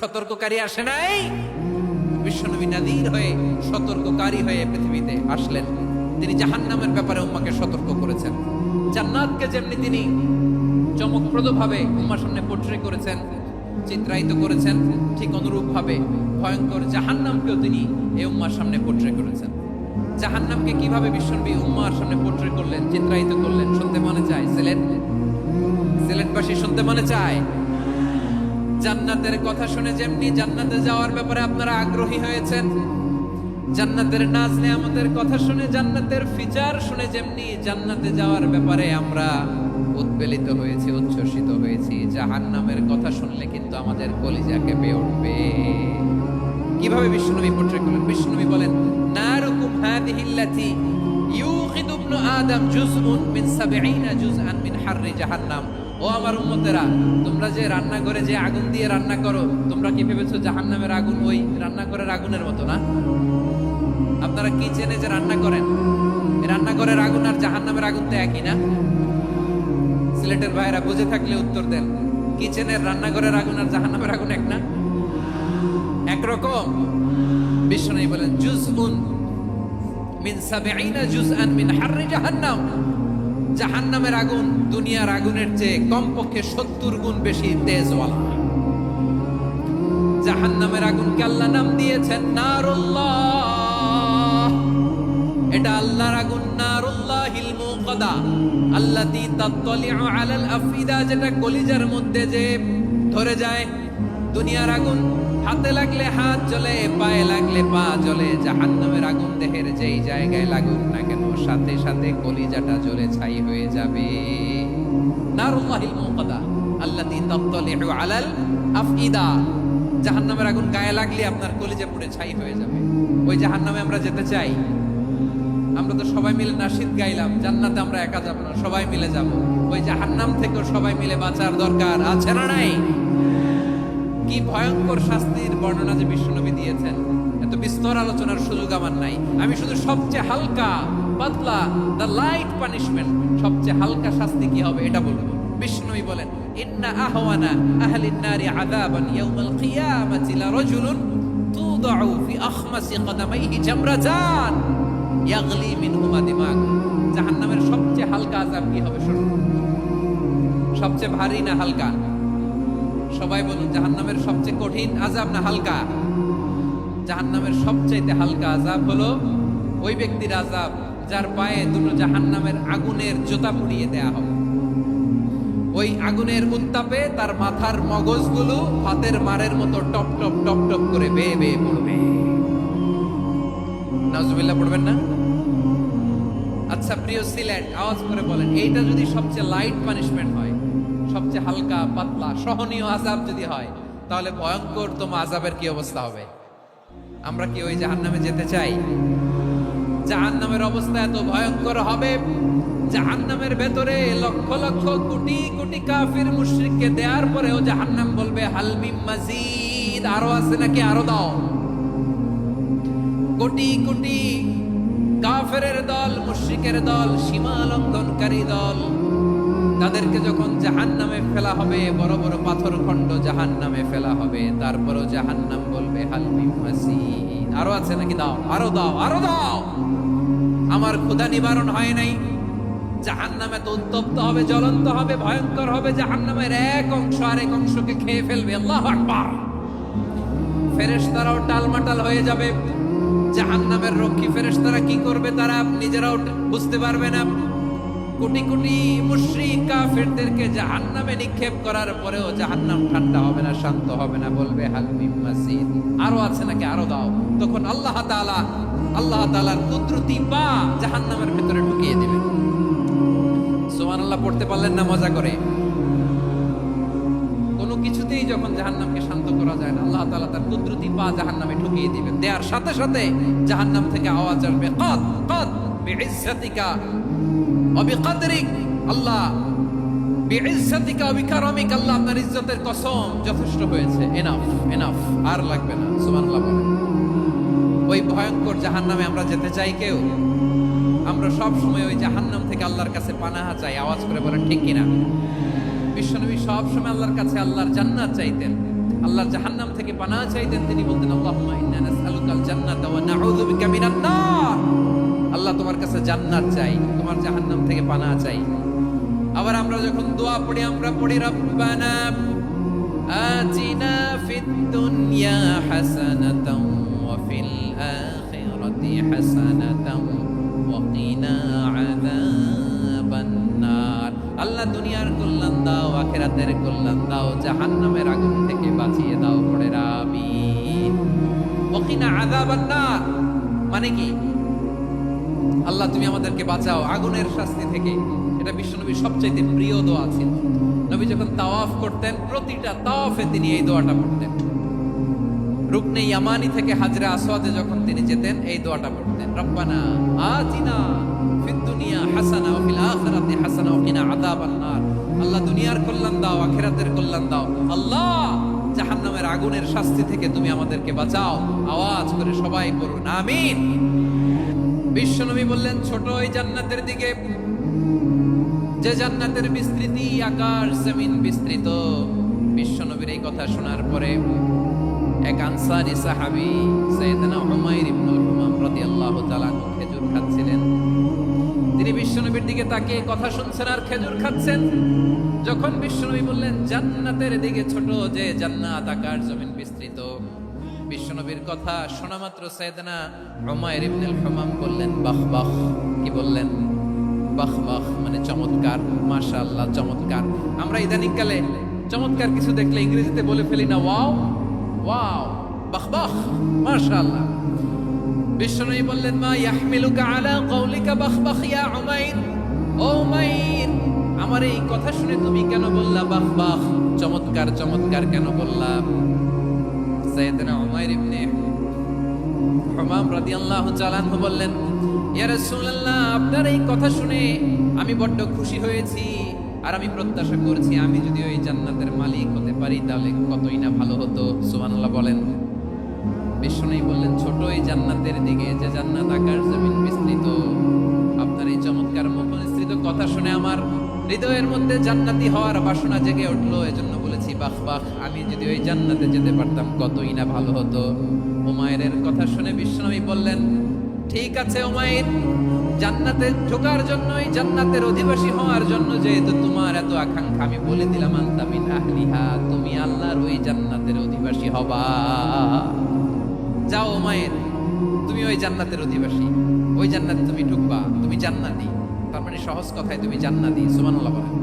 সতর্ককারী আসে নাই। বিশ্বনবী নাযীর হয়ে সতর্ককারী হয়ে পৃথিবীতে আসলেন। তিনি জাহান্নামের ব্যাপারে উম্মাকে সতর্ক করেছেন। জান্নাতকে যেমনি তিনি চমকপ্রদভাবে উম্মার সামনে পোট্রে করেছেন, চিত্রায়িত করেছেন, ঠিক অনুরূপ ভাবে ভয়ঙ্কর জাহান্নামকেও তিনি এই উম্মার সামনে পোট্রে করেছেন। জাহান্নামকে কিভাবে বিশ্বনবী উম্মার সামনে পোট্রে করলেন, চিত্রায়িত করলেন, শুনতে মনে চায়? সিলেটবাসী শুনতে মনে চায়? জান্নাতের কথা শুনে যেমনি জান্নাতে যাওয়ার ব্যাপারে আপনারা আগ্রহী হয়েছেন, জান্নাতের নাজ নেয়ামতের কথা শুনে, জান্নাতের ফিচার শুনে যেমনি জান্নাতে যাওয়ার ব্যাপারে আমরা উদ্বেলিত হয়েছি, উচ্ছ্বসিত হয়েছি, জাহান্নামের কথা শুনলে কিন্তু আমাদের কলিজা কেঁপে উঠবে। কিভাবে বিশ্বনবী পোট্রে করলেন? বিশ্বনবী বলেন, নারুকুম হাযিহিল্লাতী ইউকিদু ইবনু আদম জুজউন মিন ৭০ জুজআন মিন হাররি জাহান্নাম। ও আমার উম্মতেরা, তোমরা যে রান্নাঘরে যে আগুন দিয়ে রান্না করো, তোমরা কি ভেবেছো জাহান্নামের আগুন ওই রান্নাঘরের আগুনের মতো না? আপনারা কিচেনে যে রান্না করেন, রান্নাঘরের আগুন আর জাহান্নামের আগুন তো একই না? সিলেটের ভাইরা বুঝে থাকলে উত্তর দেন। কিচেনের রান্নাঘরের আগুন আর জাহান্নামের আগুন এক না? একরকম? বিশ্বনবী বলেন, জুজউন মিন ৭০ জুজআন মিন হাররি জাহান্নাম। জাহান্নামের আগুন দুনিয়ার আগুনের চেয়ে কমপক্ষে ৭০ গুণ বেশি তেজওয়ালা। জাহান্নামের আগুনকে আল্লাহ নাম দিয়েছেন নারুল্লাহ। এটা আল্লাহর আগুন, নারুল্লাহিল মুকাদা আল্লাতী তাত্তালিউ আলাল আফইদা, যেটা কলিজার মধ্যে যে ধরে যায়। দুনিয়ার আগুন হাতে লাগলে হাত জ্বলে, পায়ে লাগলে পা জ্বলে। জাহান্নামের আগুন দেহের যেই জায়গায় লাগুক না কেন, সাথে সাথে কলিজাটা জ্বলে ছাই হয়ে যাবে। নারুল্লাহিল মুকাদা আল্লাতী তাত্তালিউ আলাল আফইদা। জাহান্নামের আগুন গায়ে লাগলে আপনার কলিজা পুড়ে ছাই হয়ে যাবে। ওই জাহান্নামে আমরা যেতে চাই? আমরা তো সবাই মিলে নাশিদ গাইলাম, জান্নাতে আমরা একা যাব না, সবাই মিলে যাব। ওই জাহান্নাম থেকেও সবাই মিলে বাঁচার দরকার আছে না নাই? কি ভয়ঙ্কর শাস্তির বর্ণনা যে বিশ্বনবী দিয়েছেন, এত বিস্তর আলোচনার সুযোগ আমার নাই। আমি শুধু সবচেয়ে হালকা পাতলা, দ্য লাইট পানিশমেন্ট, সবচেয়ে হালকা শাস্তি কি হবে এটা বলবো। বিশ্বনবী বলেন, ইন্না আহওয়ানা আহলিন নারি আযাবান ইয়াউমাল কিয়ামাতি লারাজুলুন তুদাউ ফি আখমাসি কদামাইহি জামরাতান ইয়াগলি মিনহুমা দিমাগ। জাহান্নামের সবচেয়ে হালকা আযাব কি হবে শুনুন। সবচেয়ে ভারী না হালকা? সবাই বলুন, জাহান্নামের সবচেয়ে কঠিন আযাব না হালকা? জাহান্নামের সবচাইতে হালকা আযাব হলো ওই ব্যক্তির আযাব যার পায়ে দুটো জাহান্নামের আগুনের জুতা পরিয়ে দেয়া হবে। ওই আগুনের উত্তাপে তার মাথার মগজগুলো হাতের মারের মতো টপ টপ টপ টপ করে বেয়ে বেয়ে পড়বে। নাউজুবিল্লাহ পড়বেন না? আচ্ছা প্রিয় সিলেট, আওয়াজ করে বলেন, এইটা যদি সবচেয়ে লাইট পানিশমেন্ট হয়, সবচেয়ে হালকা পাতলা সহনীয় আযাব যদি হয়, তাহলে ভয়ঙ্করতম আযাবের কি অবস্থা হবে? আমরা কি ওই জাহান্নামে যেতে চাই? জাহান্নামের অবস্থা এত ভয়ঙ্কর হবে, জাহান্নামের ভেতরে লক্ষ লক্ষ কোটি কোটি কাফির মুশরিককে দেওয়ার পরেও জাহান্নাম বলবে, হাল মিন মাজিদ, আরো আছে নাকি, আরো দাও। কোটি কোটি কাফেরের দল, মুশরিকের দল, সীমা লঙ্ঘনকারী দল, তাদেরকে যখন জাহান্নামে ফেলা হবে, বড় বড় পাথর খণ্ড জাহান্নামে ফেলা হবে, তারপরও জাহান্নাম বলবে, হাল মিন মাজিদ, আরো আছে নাকি, দাও, আরো দাও, আরো দাও। আমার ক্ষুধা নিবারণ হয় নাই। জাহান্নামে তো উত্তপ্ত হবে, জ্বলন্ত হবে, ভয়ঙ্কর হবে। জাহান্নামের এক অংশ আরেক অংশকে খেয়ে ফেলবে। আল্লাহু আকবার। ফেরেশতারাও টালমাটাল হয়ে যাবে। জাহান্নামের রক্ষী ফেরেশতারা কি করবে তারা নিজেরাও বুঝতে পারবে না। কোটি কোটি মুশরিক কাফেরদেরকে জাহান্নামে নিক্ষেপ করার পরেও জাহান্নাম ঠান্ডা হবে না, শান্ত হবে না, বলবে হাল মিন মাজিদ, আরো আছে নাকি, আরো দাও। তখন আল্লাহ তাআলার কুদরতি পা জাহান্নামের ভিতরে ঢুকিয়ে দিবেন। সুবহানাল্লাহ পড়তে পারলেন না মজা করে? কোনো কিছুতেই যখন জাহান্নামকে শান্ত করা যায় না, আল্লাহ তাআলা তার কুদরতি পা জাহান্নামে ঢুকিয়ে দিবেন। দেওয়ার সাথে সাথে জাহান্নাম থেকে আওয়াজ আসবে, কাদ কাদ বিইজ্জাতিকা ওয়া বিকদরিক, আল্লাহ বিইজ্জাতিকা ওয়া বিকারামিক, আল্লাহ আপনার ইজ্জতের কসম, যথেষ্ট হয়েছে, এনাফ এনাফ, আর লাগবে না। সুবহানাল্লাহ বলেন। ওই ভয়ঙ্কর জাহান্নামে আমরা যেতে চাই কেউ? আমরা সব সময় ওই জাহান্নাম থেকে আল্লাহর কাছে পানাহা চাই। আওয়াজ করে বলেন ঠিক কিনা? বিশ্বনবী সব সময় আল্লাহর কাছে আল্লাহর জান্নাত চাইতেন। আল্লাহর জাহান্নাম থেকে পানাহ চাইতেন, তিনি বলতেন আল্লাহুম্মা ইন্না নাসআলুকাল জান্নাতা ওয়া নাউযু বিকা মিনান নার। আল্লাহ তোমার কাছে জান্নাত চাই, তোমার জাহান্নাম থেকে পানাহ চাই। আবার আমরা যখন দোয়া পড়ি আমরা পড়ি রব্বানা আতিনা ফিদ দুনিয়া হাসানাতাও ওয়া ফিল আখিরাতি হাসানাতাও ওয়া কিনা আযাবান নার। আল্লাহ দুনিয়ার কল্যাণ দাও, আখিরাতের কল্যাণ দাও, জাহান্নামের আগুন থেকে বাঁচিয়ে দাও, পড়ে আমিন। ওয়া কিনা আযাবান নার মানে কি? আল্লাহ তুমি আমাদেরকে বাঁচাও আগুনের শাস্তি থেকে। এটা বিশ্বনবীর সবচাইতে প্রিয় দোয়া ছিল। নবী যখন তাওয়াফ করতেন প্রতিটা তাওয়াফে তিনি এই দোয়াটা পড়তেন। রুকনে ইয়ামানি থেকে হাজরে আসওয়াদে যখন তিনি যেতেন এই দোয়াটা পড়তেন, রব্বানা আতিনা ফিদ দুনিয়া হাসানা ওয়া ফিল আখিরাতি হাসানা ওয়া কিনা আযাবান নার। আল্লাহ দুনিয়ার কল্যাণ দাও, আখিরাতের কল্যাণ দাও। আল্লাহ জাহান্নামের আগুনের শাস্তি থেকে তুমি আমাদেরকে বাঁচাও। আওয়াজ করে সবাই পড়ুন আমিন। বিশ্বনবী বললেন ছোট ওই জান্নাতের দিকে যে জান্নাতের বিস্তৃতি আকাশ জমিন বিস্তৃত। বিশ্বনবীর এই কথা শোনার পরে এক আনসারী সাহাবী সাইয়েদনা উমাইর ইবনুল হুমাম রাদিয়াল্লাহু তাআলা খেজুর খাচ্ছিলেন। তিনি বিশ্বনবীর দিকে তাকিয়ে কথা শুনছেন আর খেজুর খাচ্ছেন। যখন বিশ্বনবী বললেন জান্নাতের দিকে ছোট যে জান্নাত আকাশ জমিন বিস্তৃত, বিশ্বনবীর কথা শোনা মাত্র সাইয়েদনা উমাইর ইবনুল হুমাম বললেন বাহ বাহ। কি বললেন? বাহ বাহ মানে চমৎকার, মাশাআল্লাহ চমৎকার। আমরা ইদানিং কালে চমৎকার কিছু দেখলে ইংরেজিতে বলে ফেলি না ওয়াও ওয়াও, বাহ বাহ, মাশাআল্লাহ। বিশ্বনবী বললেন মা ইয়াহমিলুকা আলা কওলিকা বাহ বাহ ইয়া উমাইর। ও উমাইর, আমার এই কথা শুনে তুমি কেন বললা বাহ বাহ, চমৎকার চমৎকার কেন বললা? সাইয়েদনা উমাইর ইবনে হুমাম রাদিয়াল্লাহু তাআলা আনহু বললেন ইয়া রাসূলুল্লাহ, আপনার এই কথা শুনে আমি বড্ড খুশি হয়েছি আর আমি প্রত্যাশা করছি আমি যদি ওই জান্নাতের মালিক হতে পারি তাহলে কতই না ভালো হতো। সুবহানাল্লাহ বলেন। বিশ্বনবী বললেন ছোট এই জান্নাতের দিকে যে জান্নাত আকাশ জমিন বিস্তৃত। আপনার এই চমৎকার মুখনিসৃত কথা শুনে আমার হৃদয়ের মধ্যে জান্নাতি হওয়ার বাসনা জেগে উঠলো, এজন্য বলেছি বাহ বাহ, আমি যদি ওই জান্নাতে যেতে পারতাম কতই না ভালো হতো। উমাইরের কথা শুনে বিশ্বনবী বললেন ঠিক আছে উমাইর, জান্নাতে ঢোকার জন্যই জান্নাতের অধিবাসী হওয়ার জন্য যেহেতু তোমার এত আকাঙ্ক্ষা, আমি বলে দিলাম আনতা মিন আহলিহা, তুমি আল্লাহর ওই জান্নাতের অধিবাসী হবা। যাও উমাইর, তুমি ওই জান্নাতের অধিবাসী, ওই জান্নাতে তুমি ঢুকবা, তুমি জান্নাতি। তার মানে সহজ কথায় তুমি জান্নাতি। সুবহানাল্লাহ বলেন।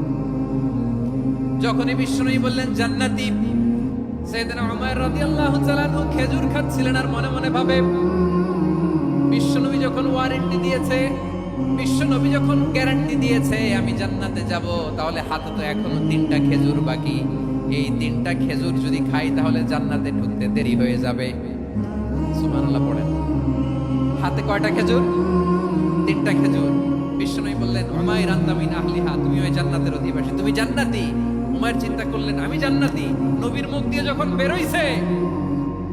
যখনই বিশ্বনবী বললেন জান্নাতি, সাইয়েদনা উমাইর রাদিয়াল্লাহু তাআলা আনহু খেজুর খাচ্ছিলেন আর মনে মনে ভাবে বিশ্বনবী যখন ওয়ারেন্টি দিয়েছে, বিশ্বনবী যখন গ্যারান্টি দিয়েছে আমি জান্নাতে যাব, তাহলে হাতে তো এখনো 3টা খেজুর বাকি। এই 3টা খেজুর যদি খাই তাহলে জান্নাতে ঢুকতে দেরি হয়ে যাবে। সুবহানাল্লাহ পড়েন। হাতে কয়টা খেজুর? 3টা খেজুর। বিশ্বনবী বললেন উমাইর আনতা মিন আহলিহা, তুমি ওই জান্নাতের অধিবাসী, তুমি জান্নাতি। উমাইর চিন্তা করলেন আমি জান্নাতি, নবীর মুখ দিয়ে যখন বেরোইছে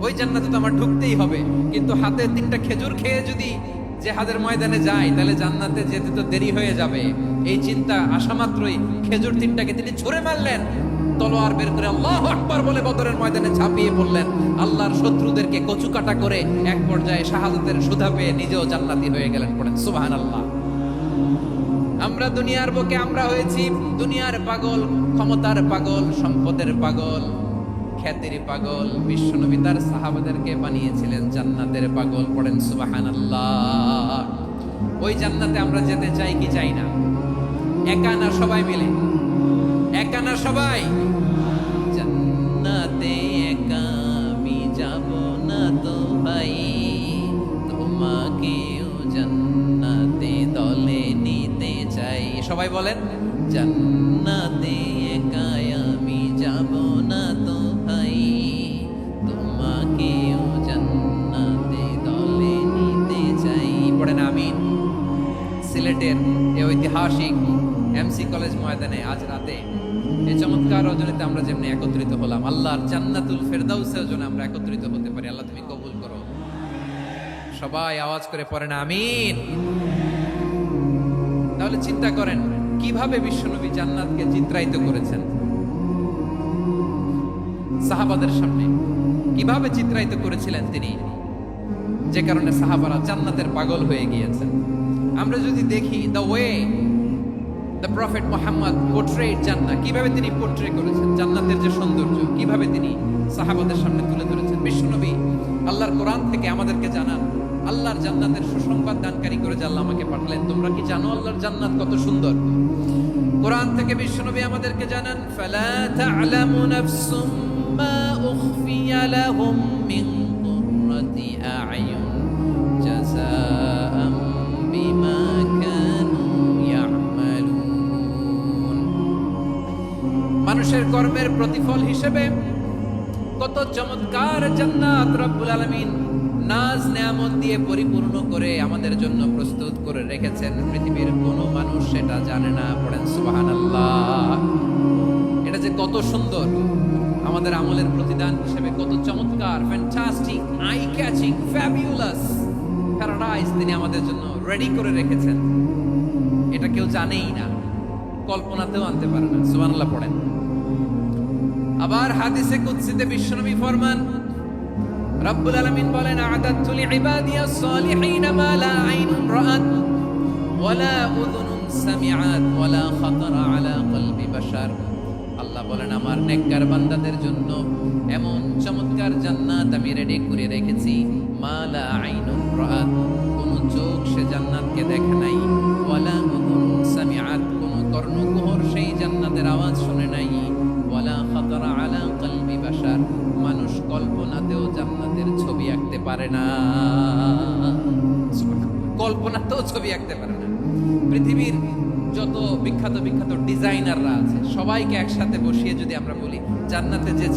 ওই জান্নাতে তো আমার ঢুকতেই হবে, কিন্তু হাতে 3টা খেজুর খেয়ে যদি জিহাদের ময়দানে যাই তাহলে জান্নাতে যেতে তো দেরি হয়ে যাবে। এই চিন্তা আসা মাত্রই খেজুর 3টাকে তিনি ছুঁড়ে মারলেন, তলোয়ার বের করে আল্লাহু আকবার বলে বদরের ময়দানে ঝাঁপিয়ে পড়লেন। আল্লাহর শত্রুদেরকে কচুকাটা করে এক পর্যায়ে শাহাদাতের সুধা পেয়ে নিজেও জান্নাতি হয়ে গেলেন। পড়েন সুবহানাল্লাহ। আমরা দুনিয়ার বুকে আমরা হয়েছি দুনিয়ার পাগল, ক্ষমতার পাগল, সম্পদের পাগল, খ্যাতির পাগল। বিশ্বনবী তার সাহাবাদেরকে বানিয়েছিলেন জান্নাতের পাগল। পড়েন সুবহানাল্লাহ। ওই জান্নাতে আমরা যেতে চাই কি চাই না? একা না সবাই মিলে? একা না সবাই? জান্নাতে একা আমি যাব না তো ভাই, তোমাকেও জান্নাতে দলে নিতে চাই। সবাই বলেন জান্নাতে একা আমি যাব না তো ভাই, তোমাকেও জান্নাতে দলে নিতে চাই। পড়েন আমিন। সিলেটের এই ঐতিহাসিক এমসি কলেজ ময়দানে আজ রাতে এই চমৎকার রজনীতে আমরা যেমনি একত্রিত হলাম, আল্লাহর জান্নাতুল ফেরদাউসের জন্য আমরা একত্রিত হতে পারি। আল্লাহ তুমি কবুল করো। সবাই আওয়াজ করে পড়েন আমিন। তাহলে চিন্তা করেন কিভাবে বিশ্বনবী জান্নাতকে চিত্রায়িত করেছেন। সাহাবাদের সামনে কিভাবে চিত্রায়িত করেছিলেন তিনি, যে কারণে সাহাবারা জান্নাতের পাগল হয়ে গিয়েছেন। আমরা যদি দেখি the way the prophet Muhammad portrait জান্নাত, কিভাবে তিনি পোর্ট্রে করেছেন জান্নাতের যে সৌন্দর্য, কিভাবে তিনি সাহাবাদের সামনে তুলে ধরেছেন। বিশ্বনবী আল্লাহর কোরআন থেকে আমাদেরকে জানান আল্লাহর জান্নাতের সুসংবাদ দানকারী করে যে আল্লাহ আমাকে পাঠালেন। তোমরা কি জানো আল্লাহর জান্নাত কত সুন্দর? কোরআন থেকে বিশ্বনবী আমাদেরকে জানান ফালা তা'লামু নাফসুম মা উখফিয়া লাহুম মিন কুররাতি আ'য়ুন জাযাআম বিমা কানু ইয়া'মালুন। মানুষের কর্মের প্রতিফল হিসেবে কত চমৎকার জান্নাত রব্বুল আলামিন নাজ নেয়ামত দিয়ে পরিপূর্ণ করে আমাদের জন্য প্রস্তুত করে রেখেছেন। পৃথিবীর কোনো মানুষ সেটা জানে না। পড়েন সুবহানাল্লাহ। এটা যে কত সুন্দর, আমাদের আমলের প্রতিদান হিসেবে কত চমৎকার, fantastic, eye catching, fabulous paradise তিনি আমাদের জন্য রেডি করে রেখেছেন। এটা কেউ জানেই না, কল্পনাতেও আনতে পারে না। সুবহানাল্লাহ পড়েন। আবার হাদিসে কুদসিতে বিশ্বনবী ফরমান, রব্বুল আলামিন বলেন আ'দাতু লিইবাদিয়াস সালিহিন মা লা আইনুন রাআত ওয়ালা উযুনুন সামিআত ওয়ালা খাতারা আলা কলবি বাশার। আল্লাহ বলেন আমার নেককার বান্দাদের জন্য এমন চমৎকার জান্নাত আমি রেডি করে রেখেছি, মা লা আইনুন রাআত, কোন চোখ সে জান্নাতকে দেখে নাই, ওয়ালা উযুনুন সামিআত, কোন কর্ণকুহর সেই জান্নাতের আওয়াজ শুনে নাই, ওয়ালা খাতারা আলা কলবি বাশার, মানুষ কল্পনাতেও জান্নাতের ছবি আঁকতে পারে না। কল্পনাতেও ছবি আঁকতে পারে না। পৃথিবীর যত বিখ্যাত বিখ্যাত ডিজাইনাররা আছে সবাইকে একসাথে বসিয়ে যদি আমরা বলি জান্নাতে যে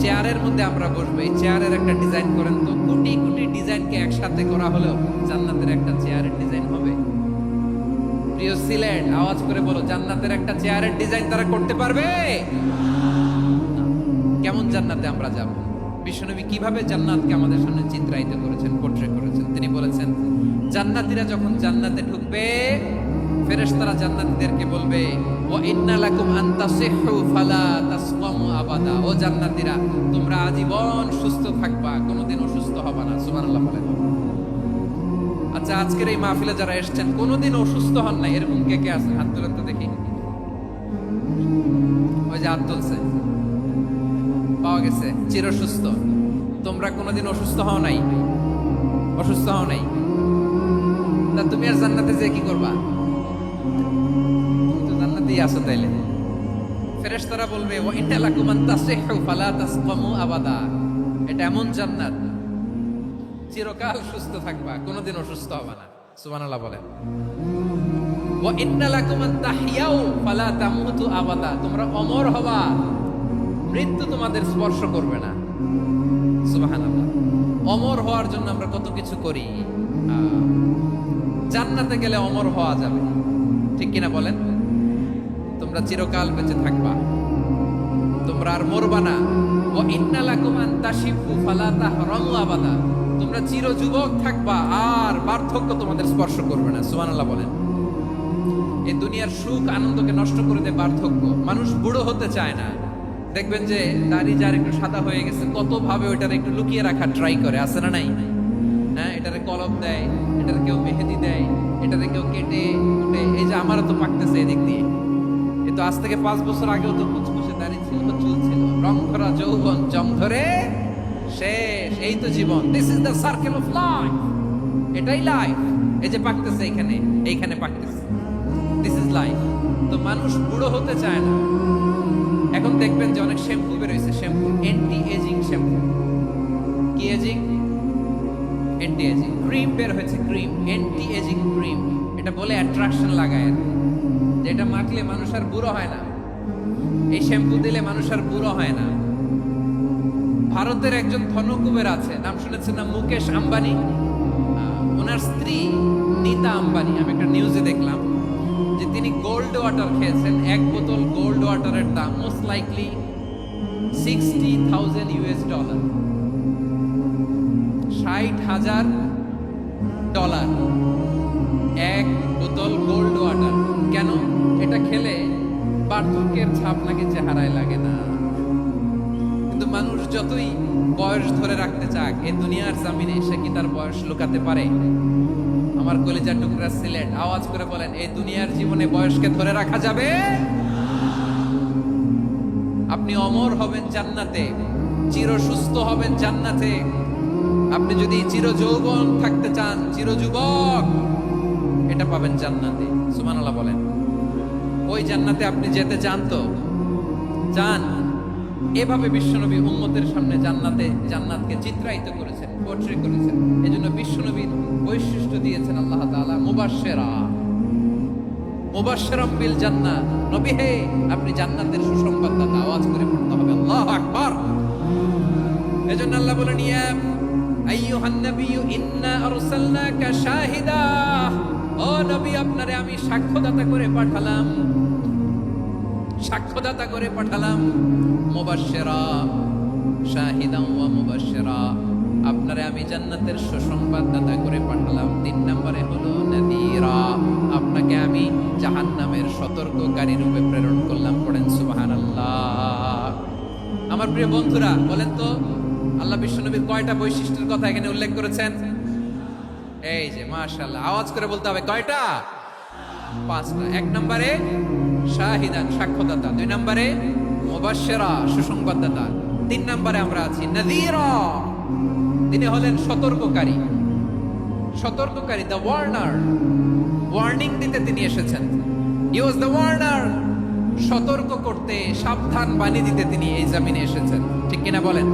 চেয়ারের মধ্যে আমরা বসবো, এই চেয়ারের একটা ডিজাইন করেন তো, কোটি কোটি ডিজাইনকে একসাথে করা হলেও জান্নাতের একটা চেয়ারের ডিজাইন হবে? প্রিয় সিলেট, আওয়াজ করে বলো, জান্নাতের একটা চেয়ারের ডিজাইন তারা করতে পারবে? কেমন জান্নাতে আমরা যাব? বিশ্বনবী কিভাবে জান্নাতকে আমাদের সামনে চিত্রায়িত করেছেন, পোর্ট্রে করেছেন। তিনি বলেছেন জান্নাতীরা যখন জান্নাতে ঢুকবে ফেরেশতারা জান্নাতীদেরকে বলবে ওয়া ইন্না লাকুম আন তাসিহু ফালা তাসকামু আবাদা, ও জান্নাতীরা তোমরা আজীবন সুস্থ থাকবা, কোনোদিন অসুস্থ হবে না। সুবহানাল্লাহ বলেন। আচ্ছা, আজকের এই মাহফিলে যারা এসেছেন কোনোদিন অসুস্থ হন না, এরকম কে কে আছেন? হাত তুলেন তো দেখি। ওই যে হাত তুলছে, পাওয়া গেছে, চির সুস্থ। তোমরা কোনোদিন অসুস্থ হও নাই? অসুস্থ হও নাই? তা তুমি আর জান্নাতে যে কি করবা? তুমি তো জান্নাতেই আছো। তাইলে ফেরেশতারা বলবে ওয়া ইন্না লাকুম আন তাসিহু ফালা তাসকামু আবাদা, এটা এমন জান্নাত চিরকাল সুস্থ থাকবা, কোনোদিন অসুস্থ হবে না। সুবহানাল্লাহ বলেন। ওয়া ইন্না লাকুম আন তাহইয়াউ ফালা তামুতু আবাদা, তোমরা অমর হবা, মৃত্যু তোমাদের স্পর্শ করবে না। সুবহানাল্লাহ। অমর হওয়ার জন্য আমরা কত কিছু করি। জান্নাতে গেলে অমর হওয়া যাবে, ঠিক কিনা বলেন? তোমরা চিরকাল বেঁচে থাকবা, তোমরা আর মরবা না। ওয়া ইন্না লাকুম আন তাশিফু ফালা তাহরামু আবাদা, তোমরা চির যুবক থাকবা, আর বার্ধক্য তোমাদের স্পর্শ করবে না। সুবহানাল্লাহ বলেন। এই দুনিয়ার সুখ আনন্দকে নষ্ট করে দেয় বার্ধক্য। মানুষ বুড়ো হতে চায় না। দেখবেন যে দাড়ি যার একটু সাদা হয়ে গেছে কত ভাবে ওইটার একটু লুকিয়ে রাখার ট্রাই করে, আছে না নাই? হ্যাঁ, এটারে কলম দেয়, এটারে কেউ মেহেদি দেয়, এটারে কেউ কেটে কুটে। এই যে আমারও তো পাকতেছে এদিক দিয়ে, এ তো আজ থেকে 5 বছর আগেও তো কুচকুচে দাড়ি ছিল, চুল ছিল, রং ধরা যৌবন জং ধরে শেষ। এই তো জীবন। This is the circle of life. এটাই লাইফ। এই যে পাকতেছে এইখানে, এইখানে পাকতেছে, দিস ইজ লাইফ। তো মানুষ বুড়ো হতে চায় না। এখন দেখবেন যে অনেক শ্যাম্পু বেরোইছে, শ্যাম্পু অ্যান্টি এজিং শ্যাম্পু। কি এজিং? Anti ageing. ক্রিম বের হয়েছে, ক্রিম, অ্যান্টি এজিং ক্রিম। এটা বলে অ্যাট্রাকশন লাগায়, যে এটা মাখলে মানুষ আর বুড়ো হয় না, এই শ্যাম্পু দিলে মানুষ আর বুড়ো হয় না। ভারতের একজন ধনকুবের আছে, নাম শুনেছেন না? মুকেশ আম্বানি। ওনার স্ত্রী নীতা আম্বানি, আমি একটা নিউজে দেখলাম যে তিনি গোল্ড ওয়াটার খেয়েছেন। এক বোতল গোল্ড ওয়াটারের দাম মোস্ট লাইকলি $60,000 $60,000 এক বোতল গোল্ড ওয়াটার। কেন? এটা খেলে বার্ধক্যের ছাপ নাকি চেহারায় লাগে না। কিন্তু মানুষ যতই বয়স ধরে রাখতে চাক এই দুনিয়ার জামিনে সে কি তার বয়স লুকাতে পারে? আমার কলিজার টুকরা সিলেট, আওয়াজ করে বলেন, এই দুনিয়ার জীবনে বয়সকে ধরে রাখা যাবে? আপনি অমর হবেন জান্নাতে, চির সুস্থ হবেন জান্নাতে। আপনি যদি চির যৌবন থাকতে চান, চির যুবক, এটা পাবেন জান্নাতে। সুবহানাল্লাহ বলেন। ওই জান্নাতে আপনি যেতে চান তো? চান? এভাবে বিশ্বনবী উম্মতের সামনে জান্নাতকে চিত্রায়িত করেছেন, পোর্ট্রে করেছেন। এজন্য বিশ্বনবীর বৈশিষ্ট্য দিয়েছেন আল্লাহ তাআলা মুবাশশিরাম বিল জান্নাহ। নবী হে, আপনি জান্নাতের সুসংবাদদাতা। আওয়াজ করে পড়তে হবে আল্লাহু আকবার। এজন্য আল্লাহ বলেন, ইয়া আইয়ুহান নাবিয়্যু ইন্না আরসালনাকা শাহিদা। ও নবী, আপনারে আমি সাক্ষ্যদাতা করে পাঠালাম, সাক্ষ্যদাতা করে পাঠালাম। মুবাশশিরা, শাহিদান ওয়া মুবাশশিরা, আপনারে আমি জান্নাতের সুসংবাদদাতা করে পাঠালাম। 3 নম্বরে হলো নাযীরা, আপনাকে আমি জাহান্নামের সতর্ককারী রূপে প্রেরণ করলাম। পড়েন সুবহানাল্লাহ। আমার প্রিয় বন্ধুরা, বলেন তো আল্লাহ বিশ্বনবীর কয়টা বৈশিষ্ট্যের কথা এখানে উল্লেখ করেছেন? এই যে মাশাআল্লাহ, আওয়াজ করে বলতে হবে কয়টা? 5টা। 1 নম্বরে শাহিদান, সাক্ষ্যদাতা। 2 নম্বরে মুবাশশিরা, সুসংবাদদাতা। 3 নম্বরে আমরা আছি নাযীরা, তিনি হলেন সতর্ককারী। সতর্ককারী, দ্য ওয়ার্নার, ওয়ার্নিং দিতে তিনি এসেছেন। হি ওয়াজ দ্য ওয়ার্নার, সতর্ক করতে, সাবধান বাণী দিতে তিনি এই জমিনে এসেছেন। ঠিক কিনা বলেন?